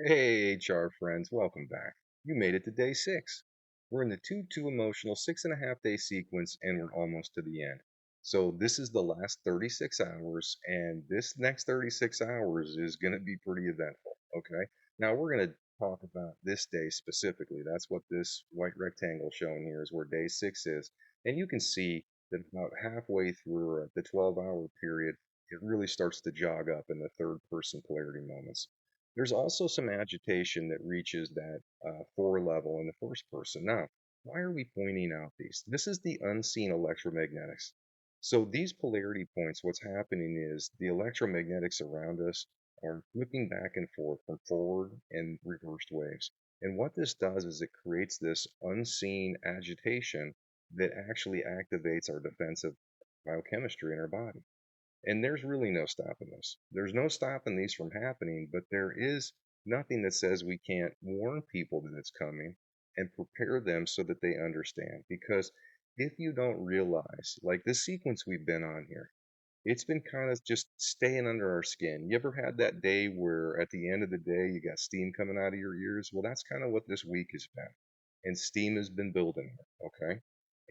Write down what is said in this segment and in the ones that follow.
Hey, HR friends, welcome back. You made it to day 6. We're in the too emotional 6.5 day sequence and we're almost to the end. So, this is the last 36 hours, and this next 36 hours is going to be pretty eventful. Okay. Now, we're going to talk about this day specifically. That's what this white rectangle showing here is where day 6 is. And you can see that about halfway through the 12-hour period, it really starts to jog up in the third person polarity moments. There's also some agitation that reaches that 4 level in the first person. Now, why are we pointing out these? This is the unseen electromagnetics. So these polarity points, what's happening is the electromagnetics around us are flipping back and forth from forward and reversed waves. And what this does is it creates this unseen agitation that actually activates our defensive biochemistry in our body. And there's really no stopping this. There's no stopping these from happening, but there is nothing that says we can't warn people that it's coming and prepare them so that they understand. Because if you don't realize, like this sequence we've been on here, it's been kind of just staying under our skin. You ever had that day where at the end of the day you got steam coming out of your ears? Well, that's kind of what this week has been. And steam has been building, okay?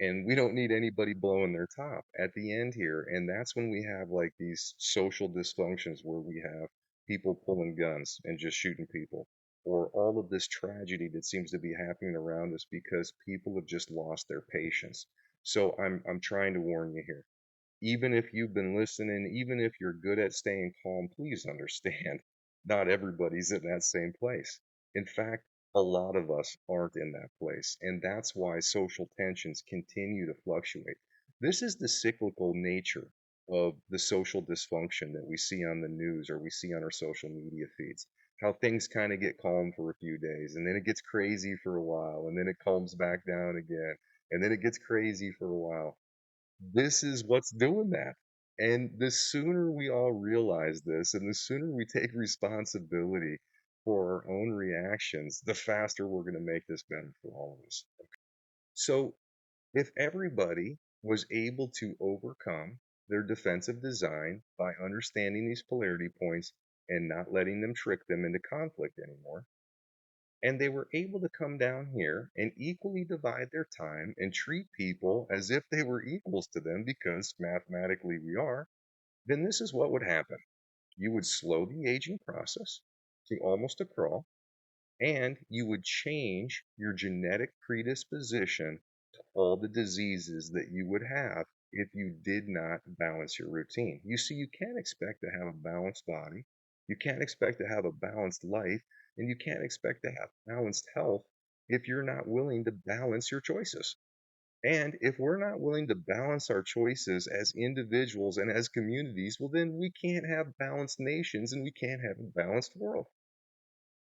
And we don't need anybody blowing their top at the end here. And that's when we have like these social dysfunctions where we have people pulling guns and just shooting people, or all of this tragedy that seems to be happening around us because people have just lost their patience. So I'm trying to warn you here, even if you've been listening, even if you're good at staying calm, please understand not everybody's in that same place. In fact, a lot of us aren't in that place, and that's why social tensions continue to fluctuate. This is the cyclical nature of the social dysfunction that we see on the news or we see on our social media feeds. How things kind of get calm for a few days, and then it gets crazy for a while, and then it calms back down again, and then it gets crazy for a while. This is what's doing that. And the sooner we all realize this and the sooner we take responsibility for our own reactions, the faster we're going to make this better for all of us. So, if everybody was able to overcome their defensive design by understanding these polarity points and not letting them trick them into conflict anymore, and they were able to come down here and equally divide their time and treat people as if they were equals to them because mathematically we are, then this is what would happen. You would slow the aging process to almost a crawl, and you would change your genetic predisposition to all the diseases that you would have if you did not balance your routine. You see, you can't expect to have a balanced body, you can't expect to have a balanced life, and you can't expect to have balanced health if you're not willing to balance your choices. And if we're not willing to balance our choices as individuals and as communities, well, then we can't have balanced nations and we can't have a balanced world.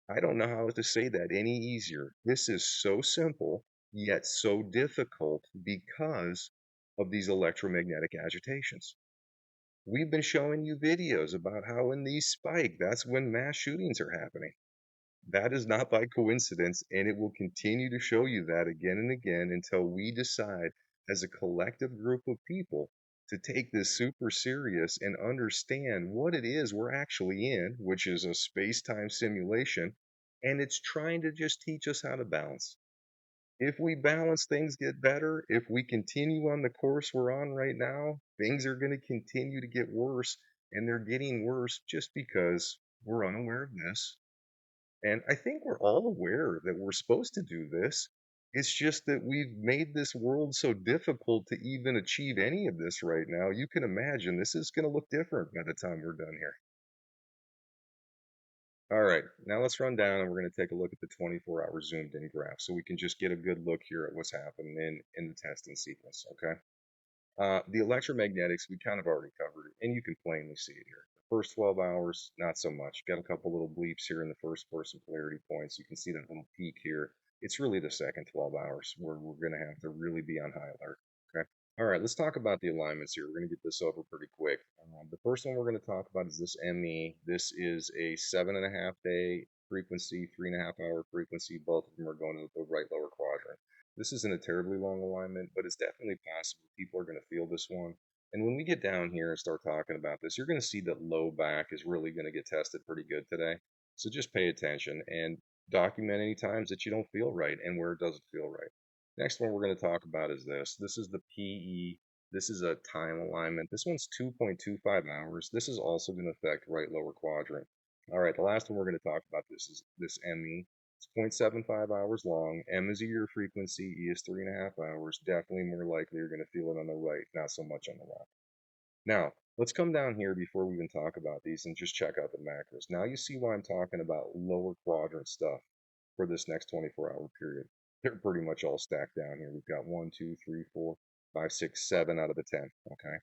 I don't know how to say that any easier. This is so simple, yet so difficult because of these electromagnetic agitations. We've been showing you videos about how when these spike, that's when mass shootings are happening. That is not by coincidence, and it will continue to show you that again and again until we decide as a collective group of people to take this super serious and understand what it is we're actually in, which is a space time simulation, and it's trying to just teach us how to balance. If we balance, things get better. If we continue on the course we're on right now, things are going to continue to get worse, and they're getting worse just because we're unaware of this, and I think we're all aware that we're supposed to do this. It's just that we've made this world so difficult to even achieve any of this right now. You can imagine this is going to look different by the time we're done here. All right, now let's run down and we're going to take a look at the 24-hour zoomed in graph so we can just get a good look here at what's happening in the testing sequence, okay? The electromagnetics, we kind of already covered it, and you can plainly see it here. The first 12 hours, not so much. Got a couple little bleeps here in the first person polarity points. You can see that little peak here. It's really the second 12 hours where we're going to have to really be on high alert. Okay. All right, let's talk about the alignments here. We're going to get this over pretty quick. The first one we're going to talk about is this ME. This is a 7.5 day frequency, 3.5 hour frequency. Both of them are going to the right lower quadrant. This isn't a terribly long alignment, but it's definitely possible people are going to feel this one. And when we get down here and start talking about this, you're going to see that low back is really going to get tested pretty good today. So just pay attention and document any times that you don't feel right and where it doesn't feel right. Next one we're going to talk about is this. This is the PE. This is a time alignment. This one's 2.25 hours. This is also going to affect right lower quadrant. All right, the last one we're going to talk about this is this ME. It's 0.75 hours long. M is a year frequency. E is 3.5 hours. Definitely more likely you're going to feel it on the right, not so much on the left. Now, let's come down here before we even talk about these and just check out the macros. Now you see why I'm talking about lower quadrant stuff for this next 24-hour period. They're pretty much all stacked down here. We've got 1, 2, 3, 4, 5, 6, 7 out of the 10. Okay.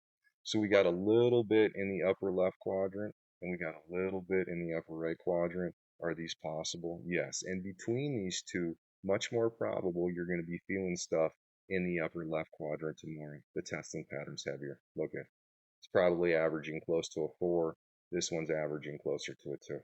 So we got a little bit in the upper left quadrant and we got a little bit in the upper right quadrant. Are these possible? Yes. And between these two, much more probable you're going to be feeling stuff in the upper left quadrant tomorrow. The testing pattern's heavier. Look at it's probably averaging close to a 4. This one's averaging closer to a 2.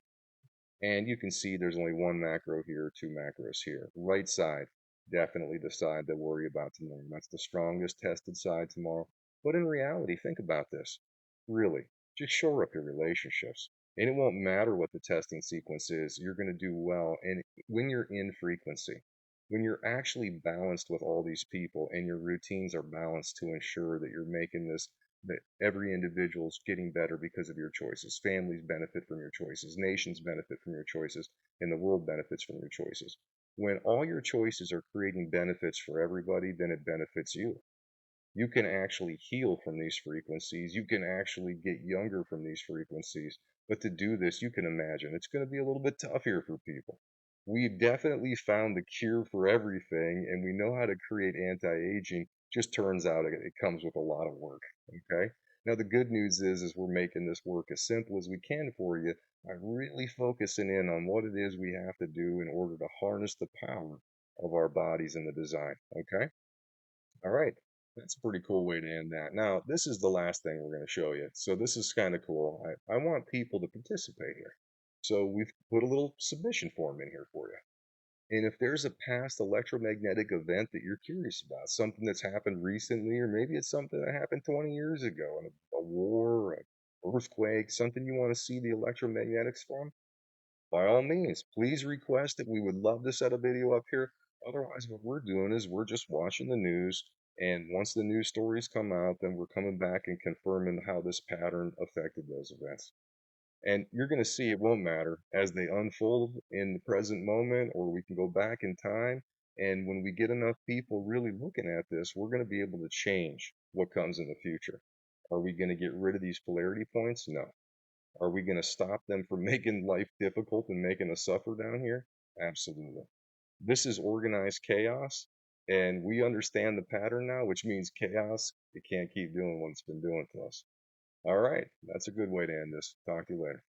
And you can see there's only one macro here, two macros here. Right side, definitely the side to worry about tomorrow. That's the strongest tested side tomorrow. But in reality, think about this. Really, just shore up your relationships. And it won't matter what the testing sequence is, you're going to do well. And when you're in frequency, when you're actually balanced with all these people and your routines are balanced to ensure that you're making this that every individual is getting better because of your choices. Families benefit from your choices. Nations benefit from your choices. And the world benefits from your choices. When all your choices are creating benefits for everybody, then it benefits you. You can actually heal from these frequencies. You can actually get younger from these frequencies. But to do this, you can imagine it's going to be a little bit tough here for people. We've definitely found the cure for everything, and we know how to create anti-aging. Just turns out it comes with a lot of work. Okay. Now the good news is we're making this work as simple as we can for you by really focusing in on what it is we have to do in order to harness the power of our bodies in the design. Okay. All right. That's a pretty cool way to end that. Now, this is the last thing we're going to show you. So this is kind of cool. I want people to participate here. So we've put a little submission form in here for you. And if there's a past electromagnetic event that you're curious about, something that's happened recently, or maybe it's something that happened 20 years ago, in a war, an earthquake, something you want to see the electromagnetics from, by all means, please request it. We would love to set a video up here. Otherwise, what we're doing is we're just watching the news. And once the news stories come out, then we're coming back and confirming how this pattern affected those events. And you're going to see it won't matter as they unfold in the present moment, or we can go back in time. And when we get enough people really looking at this, we're going to be able to change what comes in the future. Are we going to get rid of these polarity points? No. Are we going to stop them from making life difficult and making us suffer down here? Absolutely. This is organized chaos, and we understand the pattern now, which means chaos, it can't keep doing what it's been doing to us. All right, that's a good way to end this. Talk to you later.